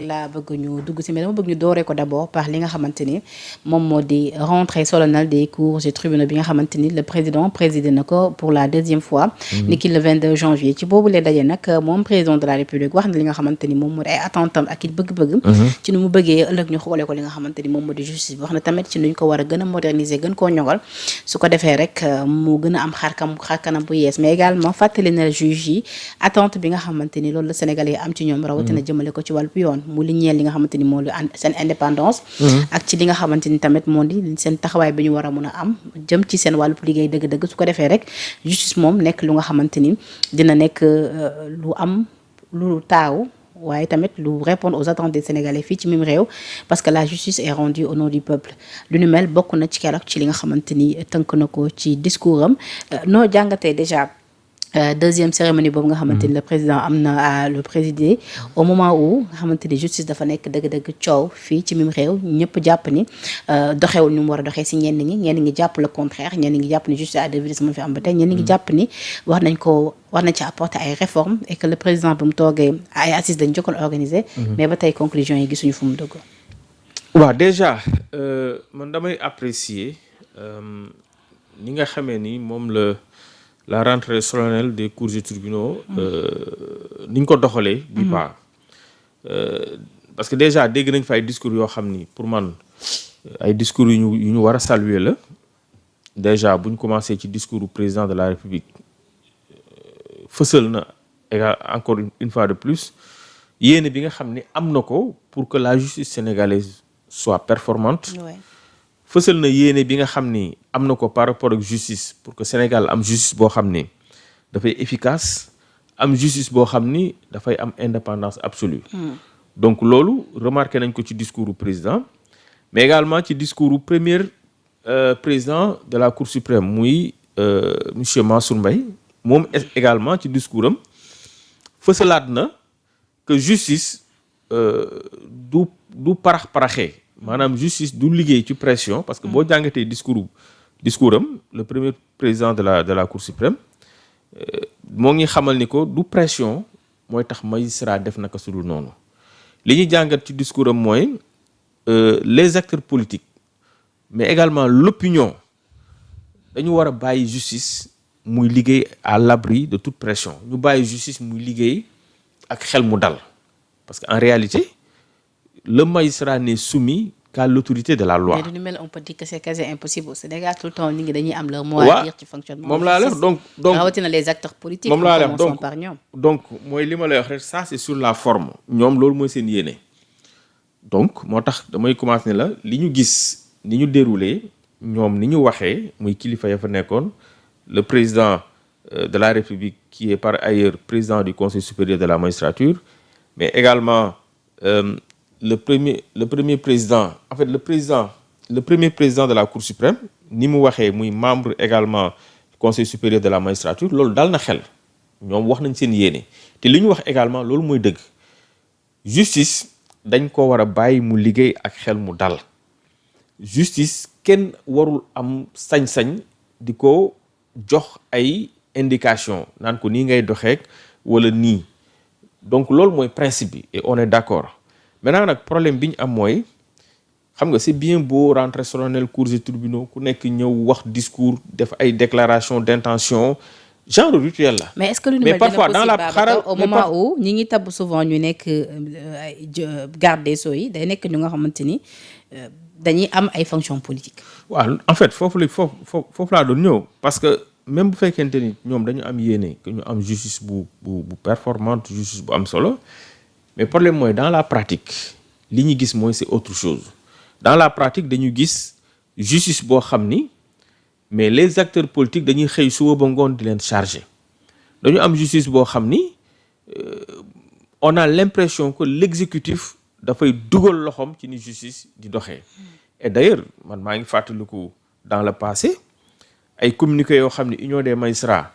laa bëgg ñu dugg ci mais dama bëgg ñu dooree ko d'abord par li nga xamante ni moom moo di rentrée solennelle des cours et tribunaux bi nga xamante ni le président présidé na ko pour la deuxième fois niki le 22 janvier ci boobu lee daje nag moom président de la république wax na li nga xamante ni moom moo di ay attentam ak it bëgg-bëgg ci nu mu bëggee ëllëg ñu xoolee ko li nga xamante ni moom moo di justice bi wax na tamit ci nuñ ko war a gën a moderniser gën koo ñoŋal su ko defee rek mu gën a am xarkanam bu yees mais également fàttali na juge yi attente bi nga xamante ni loolu la sénégalais yi am ci ñoom rawatina jëmale ko ci wàllu yoon mu li ñeel li nga xamante ni moo di seen indépendance ak ci li nga xamante ni tamit moo di seen taxawaay bi ñu war a mun a am jëm ci seen wàllu liggéey dëgg-dëgg su ko defee rek justice moom nekk lu nga xamante ni dina nekk lu am lu taaw waaye tamit lu répondre aux attentes des Sénégalais fii ci mim réew parce que la justice est rendue au nom du peuple lu nu mel bokk na ci keroog ci li nga xamante ni tënk na ko ci discours am noo jàngatee déjà deuxième cérémonie boobu nga xamante ni le président am na à le présider au moment où nga xamante ni justice dafa nekk dëgg-dëgg coow fii ci mim réew ñëpp jàpp ni doxewul ni mu war a doxee si ñenn ñi jàpp le contraire ñenn ñi jàpp ni justice à deux vitesses moo fi am ba tey ñenn ñi jàpp ni war nañ ci apporter ay réformes et que le président bi mu toogee ay assises dañ jokkoon organisé mais ba tey conclusion yi gisuñu fu mu dëgg waaw déjà man damay apprécier ni nga xamee ni moom la rentrée solennelle des cours et tribunaux ni ñu ko doxalee bi pas parce que déjà dégg nañ fa ay discours yoo xam ni pour man ay discours yu ñu war a saluer la déjà bu ñu commencé ci discours du président de la République fësal na encore une fois de plus yéene bi nga xam ni am na ko pour que la justice sénégalaise soit performante fësal na yéene bi nga xam ni am na ko par rapport ak justice pour que Sénégal am justice boo xam ni dafay efficace am justice boo xam ni dafay am indépendance absolue donc loolu remarqué nañ ko ci discours du président mais également ci discours du premier président de la Cour suprême muy monsieur Mansour Mbaye moom également ci discours am fësalaat na que justice du parax-paraxee maanaam justice du liggéey ci pression parce que boo jàngatee discours am le premier président de la Cour suprême moo ngi xamal ni ko du pression mooy tax magistrat def naka sudul noonu li ñuy jàngat ci discours am mooy les acteurs politiques mais également l'opinion dañu war a bàyyi justice muy liggéey à l'abri de toute pression ñu bàyyi justice muy liggéey ak xel mu dal parce que en réalité le magistrat n'est soumis qu'à l'autorité de la loi. Mais du mel on peut dire que c'est quasi impossible au Sénégal tout le temps nit ñi dañuy am leur mot à dire ci fonctionnement. moom laa lay wax donc rawatina les acteurs politiques. moom laa lay wax donc par ñoom. donc mooy li ma lay wax rek ça c'est sur la forme. ñoom loolu mooy seen yéene. donc moo tax damay commencer ne la li ñu gis ni ñu déroulé ñoom ni ñu waxee muy kilifa ya fa nekkoon le président de la République qui est par ailleurs président du Conseil supérieur de la magistrature mais également. Le premier président en fait le premier président de la Cour suprême ni mu waxee muy membre également du Conseil supérieur de la magistrature loolu dal na xel ñoom wax nañ seen yéene te li ñu wax également loolu mooy dëgg justice dañ ko war a bàyyi mu liggéey ak xel mu dal justice kenn warul am sañ-sañ di ko jox ay indication naan ko nii ngay doxeek wala nii donc loolu mooy principe bi et on est d'accord maintenant nag problème bi ñu am mooy xam nga c'est bien beau rentrée solennelle cours et tribunaux ku nekk ñëw wax discours def ay déclaration d'intention genre rituel la. mais est-ce que lu ni parfois dans la xaaral au moment où ñi ngi tabb souvent ñu nekk garde des sceaux yi day nekk ñu nga xamante ni dañuy am ay fonctions politiques. waaw en fait foofu laa doon ñëw parce que même bu fekkente ni ñoom dañu am yéene que ñu am justice bu performante justice bu am solo. mais problème mooy dans la pratique li ñu gis mooy c'est autre chose dans la pratique dañu gis justice boo xam ni mais les acteurs politiques dañuy xëy suba ba ngoon di leen charger dañu am justice boo xam ni on a l'impression que l'exécutif dafay dugal loxoom ci ni justice di doxee et d'ailleurs man maa ngi fàttaliku dans le passé ay communiqués yoo xam ni union des magistrats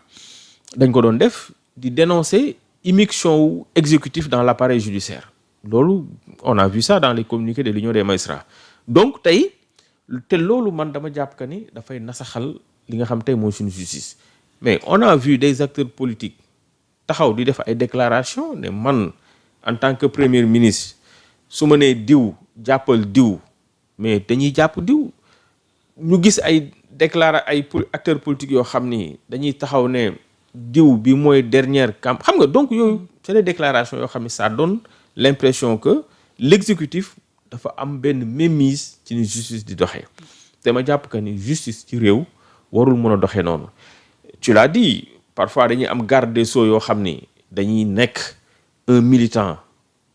dañ ko doon def di dénoncer immixtion wu exécutif dans l'appareil judiciaire loolu on a vu ça dans les communiqués de l'union des magistrats donc tey te loolu man dama jàpp que ni dafay nasaxal li nga xam tey mooy suñu justice mais on a vu des acteurs politiques taxaw di def ay déclarations ne man en tant que premier ministre su ma nee diw jàppal diw mais dañuy jàpp diw. ñu gis ay acteurs politiques yoo xam ni dañuy taxaw ne diw bi mooy dernière camp xam nga donc yooyu c'est des déclarations yoo xam ni ça donne l'impression que l'exécutif dafa am benn mainmise ci ni justice di doxee te ma jàpp que ni justice ci réew warul mën a doxee noonu tu l'as dit parfois dañuy am garde des sceaux yoo xam ni dañuy nekk un militant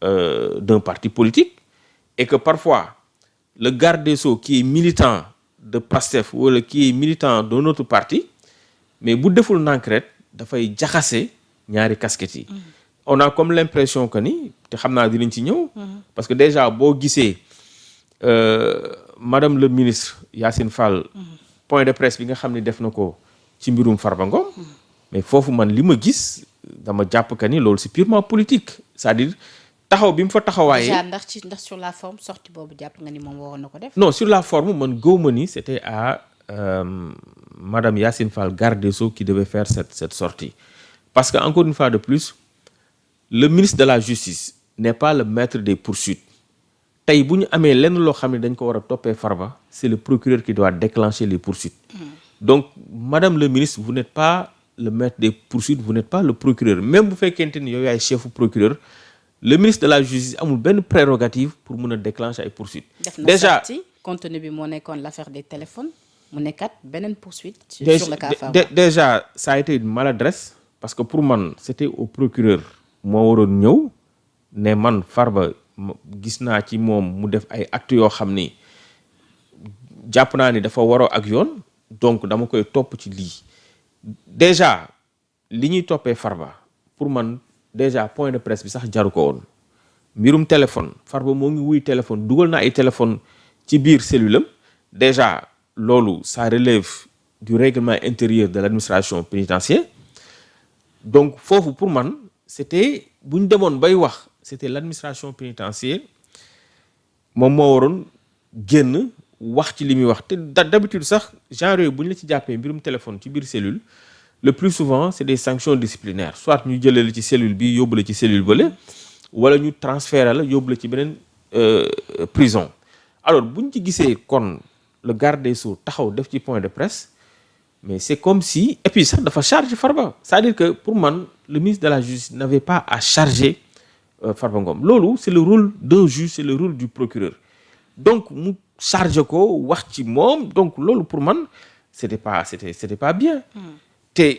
d'un parti politique et que parfois le garde des sceaux qui est militant de Pastef wala qui est militant d'un autre parti mais bu deful nànk rek dafay jaxase ñaari casquettes yi. On a comme l'impression que ni te xam naa dinañ ci ñëw. parce que déjà boo gisee madame le ministre Yacine Fall. point de presse bi nga xam ne def na ko ci mbirum Farba Ngom. mais foofu man li ma gis dama jàpp que ni loolu c'est purement politique c'est-à-dire taxaw bi mu fa taxawaayee. déjà ndax sur la forme sortie boobu jàpp nga ni moom waroon na ko def. non sur la forme man gëwma ni c'était à madame Yacine Fall garde des Sceaux qui devait faire cette sortie parce que encore une fois de plus le ministre de la justice n'est pas le maître des poursuites tey bu ñu amee lenn loo xam ne dañ ko war a toppee Farba c'est le procureur qui doit déclencher les poursuites. donc madame le ministre vous n'êtes pas le maître des poursuites vous n'êtes pas le procureur même bu fekkente ni yow yaay chefu procureur. Le ministre de la justice amul benn prérogative pour mën a déclencher ay poursuites. déjà contenu bi moo nekkoon l'affaire des téléphones mu nekkat beneen poursuite. sur le cas Farba déjà ça a été une maladresse parce que pour man c'était au procureur moo waroon ñëw ne man Farba gis naa ci moom mu def ay actes yoo xam ni jàpp naa ni dafa waroo ak yoon donc dama koy topp ci lii déjà li ñuy toppee Farba pour man. déjà point de presse bi sax jaru ko woon mbirum téléphone Farba moo ngi wuy téléphone dugal na ay téléphone ci biir cellule am déjà loolu ça relève du règlement intérieur de l'administration pénitentiaire donc foofu pour man c'était bu ñu demoon bay wax c'était l'administration pénitentiaire moom moo waroon génn wax ci li muy wax te d'habitude sax genre yooyu bu ñu la ci jàppee mbirum téléphone ci biir cellule le plus souvent c'est des sanctions disciplinaires soit ñu jëlee la ci cellule bi yóbbu la ci cellule bële wala ñu transférer la yóbbu la ci beneen prison alors bu ñu ci gisee kon le garde des Sceaux taxaw def ci point de presse mais c'est comme si et puis sax dafa charger Farba c'est-à-dire que pour man le ministre de la justice n'avait pas à charger Farba Ngom loolu c'est le rôle d'un juge c'est le rôle du procureur donc mu charger ko wax ci moom donc loolu pour man c'était pas bien. te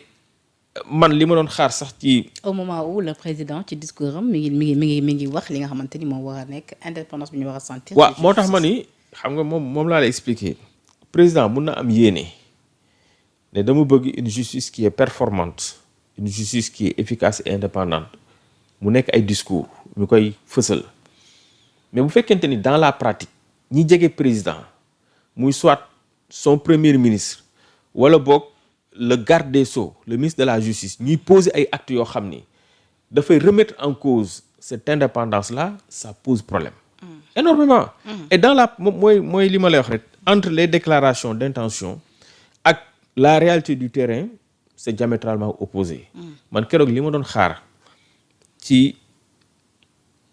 man li ma doon xaar sax ci. au moment où le président ci discours am mi ngi wax li nga xamante ni moom war a nekk indépendance bi ñu war a sentir. waaw moo tax ma ni xam nga moom laa lay expliquer président mun na am yéene ne dama bëgg une justice qui est performante une justice qui est efficace et indépendante mu nekk ay discours ñu koy fësal mais bu fekkente ni dans la pratique ñi jege président muy soit son premier ministre wala boog. Le garde des Sceaux le ministre de la justice ñuy poser ay actes yoo xam ni dafay remettre en cause cette indépendance là ça pose problème énormément et dans la mooy li ma lay wax rek entre les déclarations d'intention ak la réalité du terrain c'est diamétralement opposé man keroog li ma doon xaar ci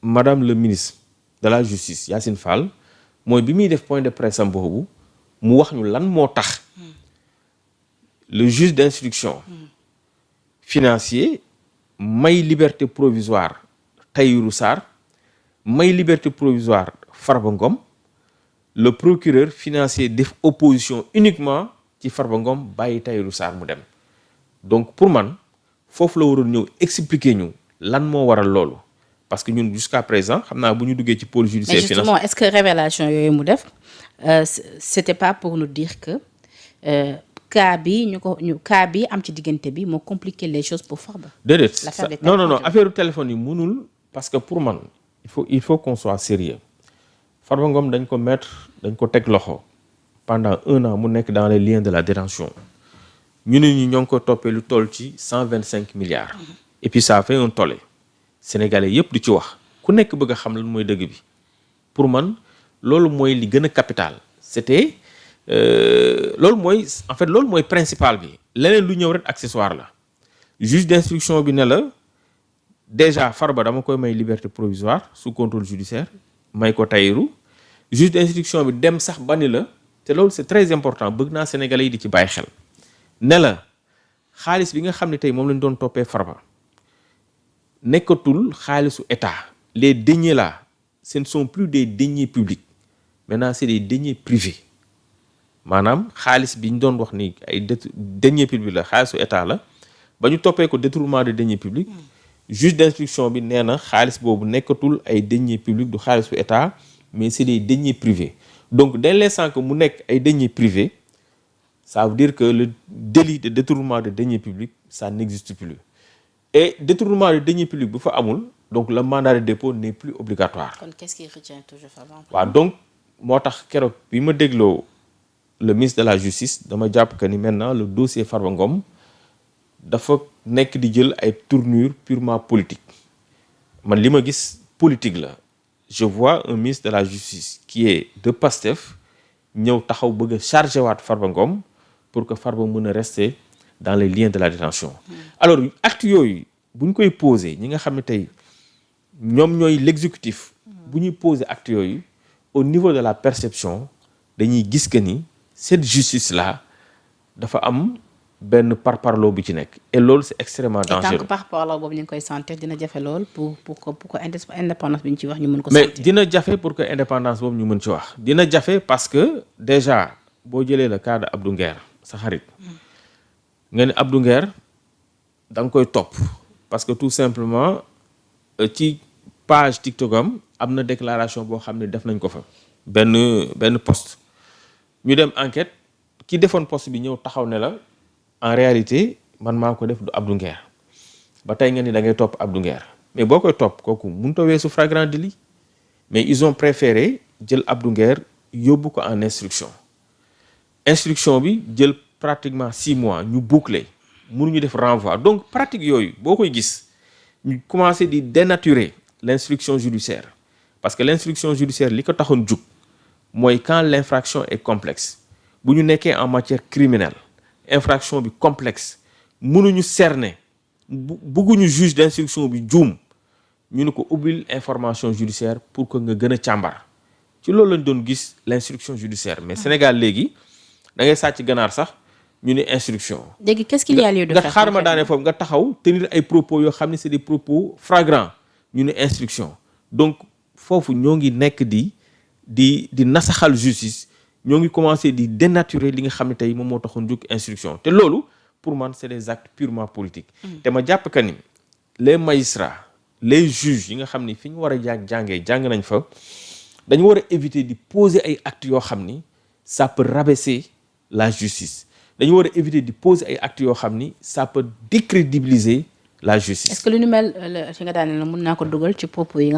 madame le ministre de la justice Yacine Fall mooy bi muy def point de presse am boobu mu wax ñu lan moo tax le juge d'instruction financier may liberté provisoire Tahirou Sarr may liberté provisoire Farba Ngom le procureur financier def opposition uniquement ci Farba Ngom bàyyi Tahirou Sarr mu dem donc pour man foofu la waroon ñëw expliquer ñu lan moo waral loolu parce que ñun jusqu'à présent xam naa bu ñu duggee ci pôle judiciaire financier. mais justement est-ce que révélation yooyu mu def c'était pas pour nous dire que cas bi am ci diggante bi moo compliquer les choses pour Farba. déedéet non affaire téléphone yi mënul parce que pour man il faut qu'on soit sérieux Farba Ngom dañ ko teg loxo pendant 1 an mu nekk dans les liens de la détention ñu ne ñu ñoo ngi ko toppee lu toll ci 125 milliards. et puis ça a fait un tollé sénégalais yépp di ci wax ku nekk bëgg a xam lan mooy dëgg bi pour man loolu mooy li gën a capital c'était loolu mooy principal bi leneen lu ñëw rek accessoire la juge d'instruction bi ne la déjà Farba dama koy may liberté provisoire sous contrôle judiciaire may ko Tahirou juge d'instruction bi dem sax ba ni la te loolu c'est très important bëgg naa sénégalais yi di ci bàyyi xel ne la xaalis bi nga xam ne tey moom lañ doon toppee Farba nekkatul xaalisu état les deniers là ce ne sont plus des deniers publics maintenant c'est des deniers privés maanaam xaalis bi ñu doon wax ni ay deniers publics la xaalisu état la ba ñu toppee ko détournement de deniers publics juge d'instruction bi nee na xaalis boobu nekkatul ay deniers publics du xaalisu état mais c'est des deniers privés donc dès l'instant que mu nekk ay deniers privés ça veut dire que le délit de détournement de deniers publics ça n'existe plus et détournement de deniers publics bu fa amul donc le mandat de dépôt n'est plus obligatoire. kon qu'est-ce qui retient toujours Farba? waaw donc moo tax keroog bi ma dégloo le ministre de la justice dama jàpp que ni maintenant le dossier Farba Ngom dafa nekk di jël ay tournures purement politiques man li ma gis politique la je vois un ministre de la justice qui est de Pastef ñëw taxaw bëgg a chargé waat Farba Ngom pour que Farba mën a rester dans les liens de la détention alors acte yooyu bu ñu koy poser ñi nga xam ne tey ñoom ñooy l'exécutif bu ñuy poser acte yooyu au niveau de la perception dañuy gis que ni cette justice là dafa am benn parparloo bi ci nekk et loolu c'est extrêmement dangereux. et tant que parparloo boobu ñu ngi koy sentir dina jafe lool pour que indépendance bi ñu ci wax ñu mën ko. mais sentir dina jafe pour que indépendance boobu ñu mën ci wax. dina jafe parce que déjà boo jëlee le cas de Abdou Nguer sa xarit. nga ne Abdou Nguer da nga koy topp parce que tout simplement ci page TikTok am na déclaration boo xam ne def nañ ko fa. benn post ñu dem enquête ki defoon post bi ñëw taxaw ne la. en réalité man maa ko def du Abdou Nguer ba tey nga ni da ngay topp Abdou Nguer mais boo koy topp kooku mënut a weesu flagrant délit mais ils ont préféré jël Abdou Nguer yóbbu ko en instruction bi jël pratiquement 6 mois ñu boucler mënuñu def renvoi donc pratique yooyu boo koy gis ñu commencé di dénaturer l'instruction judiciaire parce que l'instruction judiciaire li ko taxoon jug mooy quand l'infraction est complexe bu ñu nekkee en matière criminelle infraction bi complexe mënuñu cerner bëgguñu juge d'instruction bi juum ñu ne ko ubbil information judiciaire pour que nga gën a càmbar ci loolu lañ doon gis l'instruction judiciaire mais Sénégal léegi da ngay sàcc ganaar sax ñu ne instruction. léegi qu'est-ce qu'il y a lieu de faire nga xaar ma daane foofu nga taxaw tenir ay propos yoo xam ne c'est des propos flagrants ñu ne instruction donc foofu ñoo ngi nekk di nasaxal justice. ñoo ngi commencé di dénaturer li nga xam ne tey moom moo taxoon jóg instruction te loolu pour man c'est des actes purement politiques. te ma jàpp que ni les magistrats les juges yi nga xam ni fi ñu war a jàng nañ fa dañu war a éviter di poser ay actes yoo xam ni ça peut rabaisser la justice dañu war a éviter di poser ay actes yoo xam ni ça peut décrédibiliser la justice. est-ce que lu ni mel fi nga daane la mën naa ko dugal ci propos yi nga